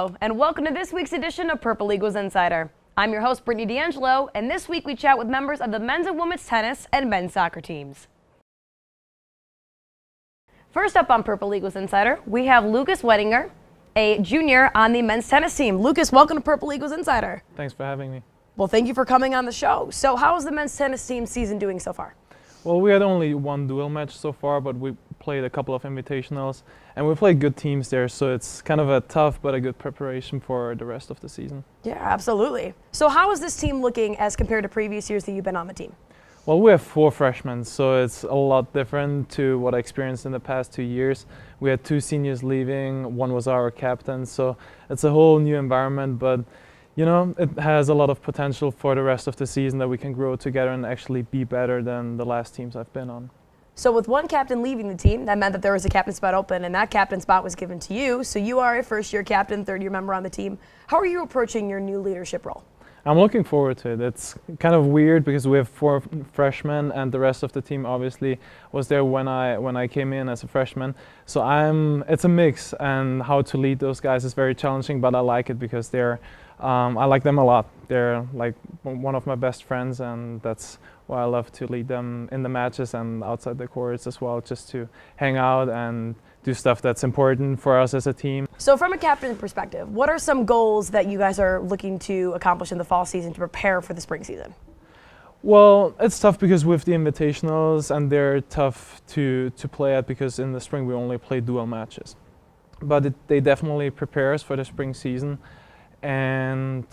Hello, and welcome to this week's edition of Purple Eagles Insider. I'm your host, Brittany D'Angelo, and this week we chat with members of the men's and women's tennis and men's soccer teams. First up on Purple Eagles Insider, we have Lukas Wenninger, a junior on the men's tennis team. Lukas, welcome to Purple Eagles Insider. Thanks for having me. Well, thank you for coming on the show. So how is the men's tennis team season doing so far? Well, we had only one dual match so far, but we played a couple of invitationals, and we played good teams there, so it's kind of a tough but a good preparation for the rest of the season. Yeah, absolutely. So how is this team looking as compared to previous years that you've been on the team? Well, we have 4 freshmen, so it's a lot different to what I experienced in the past 2 years. We had 2 seniors leaving, one was our captain, so it's a whole new environment, but you know, it has a lot of potential for the rest of the season that we can grow together and actually be better than the last teams I've been on. So with one captain leaving the team, that meant that there was a captain spot open, and that captain spot was given to you. So you are a first-year captain, third-year member on the team. How are you approaching your new leadership role? I'm looking forward to it. It's kind of weird because we have 4 freshmen and the rest of the team obviously was there when I came in as a freshman. So it's a mix, and how to lead those guys is very challenging, but I like it because I like them a lot. They're like one of my best friends, and that's why I love to lead them in the matches and outside the courts as well, just to hang out and do stuff that's important for us as a team. So from a captain's perspective, what are some goals that you guys are looking to accomplish in the fall season to prepare for the spring season? Well, it's tough because with the invitationals, and they're tough to play at because in the spring we only play dual matches. But they definitely prepare us for the spring season. And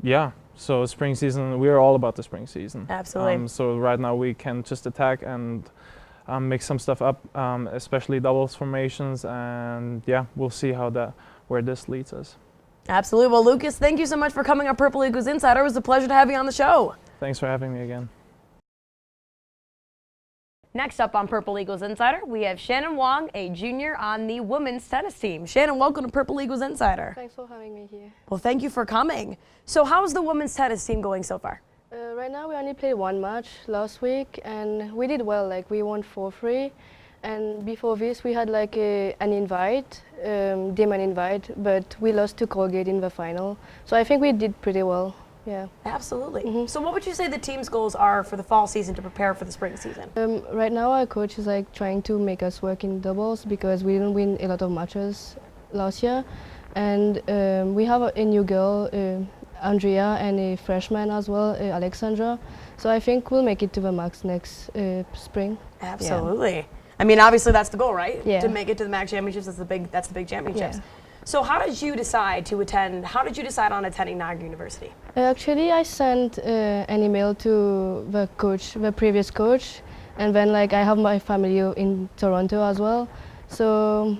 yeah, so spring season, we're all about the spring season. Absolutely. So right now we can just attack and mix some stuff up, especially doubles formations, and yeah, we'll see where this leads us. Absolutely. Well, Lukas, thank you so much for coming on Purple Eagles Insider. It was a pleasure to have you on the show. Thanks for having me again. Next up on Purple Eagles Insider, we have Shannon Wong, a junior on the women's tennis team. Shannon, welcome to Purple Eagles Insider. Thanks for having me here. Well, thank you for coming. So how's the women's tennis team going so far? Right now we only played 1 match last week, and we did well. Like, we won 4-3, and before this we had like an invite, demand invite, but we lost to Colgate in the final. So I think we did pretty well. Yeah. Absolutely. So what would you say the team's goals are for the fall season to prepare for the spring season? Right now our coach is like trying to make us work in doubles because we didn't win a lot of matches last year, and we have a new girl, Andrea, and a freshman as well, Alexandra. So I think we'll make it to the max next spring. Absolutely. Yeah. I mean, obviously that's the goal, right? Yeah. To make it to the MAC championships, that's the big championships. Yeah. So how did you decide on attending Niagara University? Actually, I sent an email to the coach, the previous coach, and then like I have my family in Toronto as well. So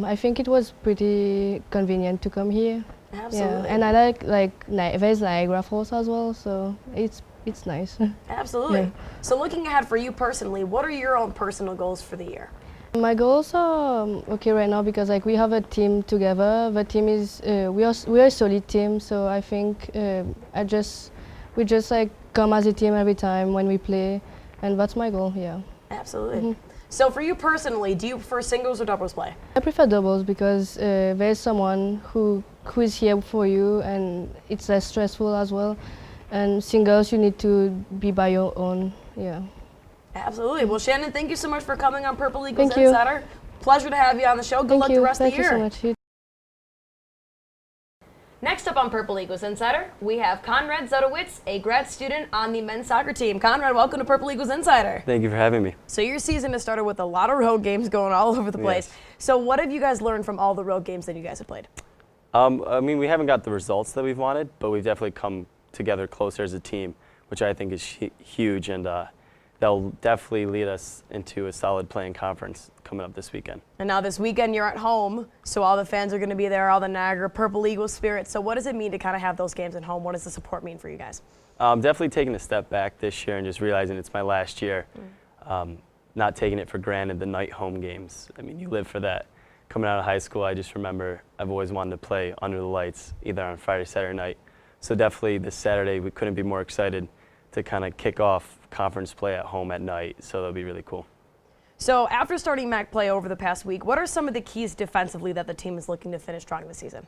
I think it was pretty convenient to come here. Absolutely. Yeah. And I like there's Niagara Falls as well, so it's nice. Absolutely. Yeah. So looking ahead for you personally, what are your own personal goals for the year? My goals are okay right now because like we have a team together. The team is we are a solid team, so I think we just like come as a team every time when we play, and that's my goal. Yeah. Absolutely. So for you personally, do you prefer singles or doubles play? I prefer doubles because there's someone who is here for you, and it's less stressful as well. And singles, you need to be by your own. Yeah. Absolutely. Well, Shannon, thank you so much for coming on Purple Eagles Thank you. Insider. Pleasure to have you on the show. Good luck the rest of the year. Thank you so much. Next up on Purple Eagles Insider, we have Konrad Zydowicz, a grad student on the men's soccer team. Konrad, welcome to Purple Eagles Insider. Thank you for having me. So your season has started with a lot of road games going all over the place. Yes. So what have you guys learned from all the road games that you guys have played? I mean, we haven't got the results that we've wanted, but we've definitely come together closer as a team, which I think is huge, and that'll definitely lead us into a solid playing conference coming up this weekend. And now this weekend you're at home, so all the fans are going to be there, all the Niagara Purple Eagles spirit. So what does it mean to kind of have those games at home? What does the support mean for you guys? Definitely taking a step back this year and just realizing it's my last year. Not taking it for granted, the night home games. I mean, you live for that. Coming out of high school, I just remember I've always wanted to play under the lights, either on Friday, Saturday night. So definitely this Saturday, we couldn't be more excited to kind of kick off conference play at home at night, so that'll be really cool. So after starting MAC play over the past week, what are some of the keys defensively that the team is looking to finish strong this season?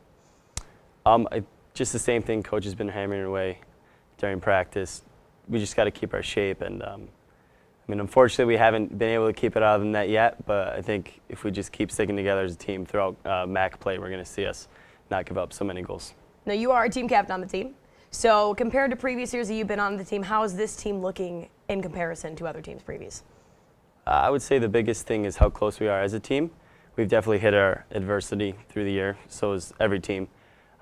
Just the same thing Coach has been hammering away during practice. We just got to keep our shape, and I mean, unfortunately, we haven't been able to keep it out of the net yet, but I think if we just keep sticking together as a team throughout MAC play, we're going to see us not give up so many goals. Now, you are a team captain on the team. So compared to previous years that you've been on the team, how is this team looking in comparison to other teams previous? I would say the biggest thing is how close we are as a team. We've definitely hit our adversity through the year, so is every team.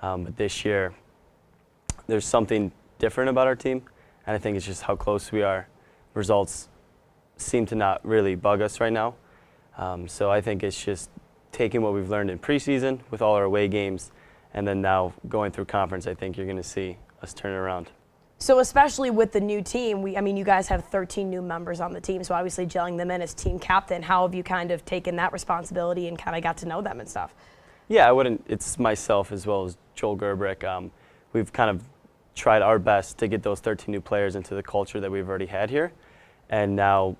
But this year, there's something different about our team, and I think it's just how close we are. Results seem to not really bug us right now. So I think it's just taking what we've learned in preseason with all our away games, and then now going through conference, I think you're going to see us turn it around. So especially with the new team, I mean, you guys have 13 new members on the team, so obviously gelling them in as team captain. How have you kind of taken that responsibility and kind of got to know them and stuff? Yeah, it's myself as well as Joel Gerbrick. We've kind of tried our best to get those 13 new players into the culture that we've already had here. And now,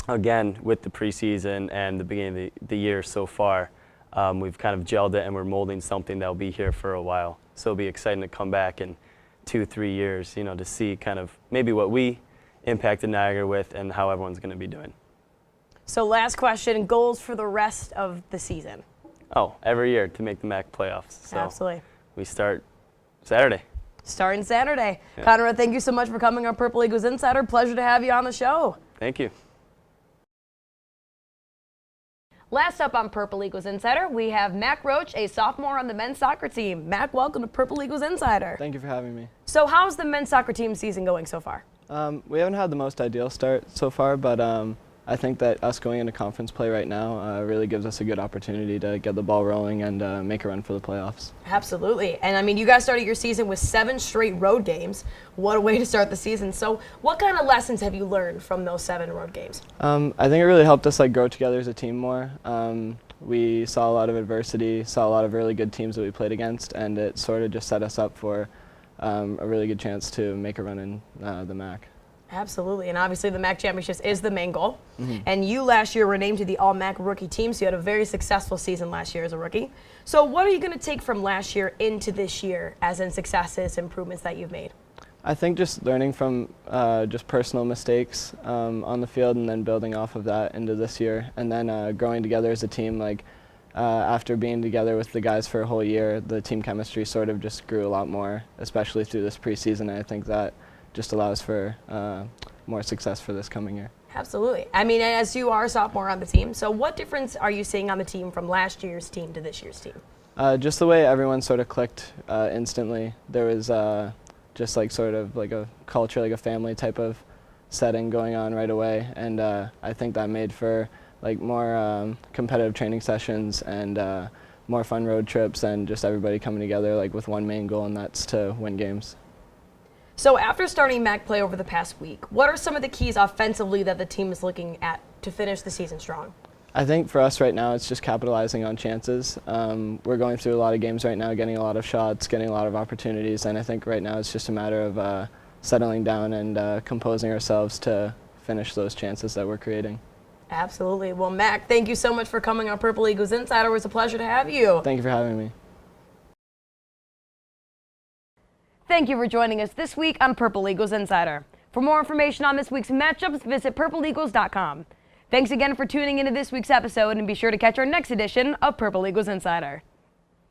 again, with the preseason and the beginning of the year so far, we've kind of gelled it and we're molding something that will be here for a while. So it'll be exciting to come back in 2-3 years, to see kind of maybe what we impacted Niagara with and how everyone's going to be doing. So last question, goals for the rest of the season? Oh, every year to make the MAC playoffs. So absolutely. We start Saturday. Starting Saturday. Yeah. Konrad, thank you so much for coming on Purple Eagles Insider. Pleasure to have you on the show. Thank you. Last up on Purple Eagles Insider, we have Mac Roach, a sophomore on the men's soccer team. Mac, welcome to Purple Eagles Insider. Thank you for having me. So how's the men's soccer team season going so far? We haven't had the most ideal start so far, but I think that us going into conference play right now really gives us a good opportunity to get the ball rolling and make a run for the playoffs. Absolutely. And I mean, you guys started your season with 7 straight road games. What a way to start the season. So what kind of lessons have you learned from those 7 road games? I think it really helped us grow together as a team more. We saw a lot of adversity, saw a lot of really good teams that we played against, and it sort of just set us up for a really good chance to make a run in the MAC. Absolutely, and obviously the MAC Championships is the main goal. Mm-hmm. And you last year were named to the All-MAC rookie team, so you had a very successful season last year as a rookie. So what are you going to take from last year into this year, as in successes, improvements that you've made? I think just learning from just personal mistakes on the field and then building off of that into this year, and then growing together as a team. After being together with the guys for a whole year, the team chemistry sort of just grew a lot more, especially through this preseason, and I think that just allows for more success for this coming year. Absolutely. I mean, as you are a sophomore on the team, so what difference are you seeing on the team from last year's team to this year's team? Just the way everyone sort of clicked instantly. There was just sort of like a culture, like a family type of setting going on right away, and I think that made for more competitive training sessions and more fun road trips and just everybody coming together with one main goal, and that's to win games. So after starting MAC play over the past week, what are some of the keys offensively that the team is looking at to finish the season strong? I think for us right now, it's just capitalizing on chances. We're going through a lot of games right now, getting a lot of shots, getting a lot of opportunities, and I think right now it's just a matter of settling down and composing ourselves to finish those chances that we're creating. Absolutely. Well, Mac, thank you so much for coming on Purple Eagles Insider. It was a pleasure to have you. Thank you for having me. Thank you for joining us this week on Purple Eagles Insider. For more information on this week's matchups, visit purpleeagles.com. Thanks again for tuning into this week's episode, and be sure to catch our next edition of Purple Eagles Insider.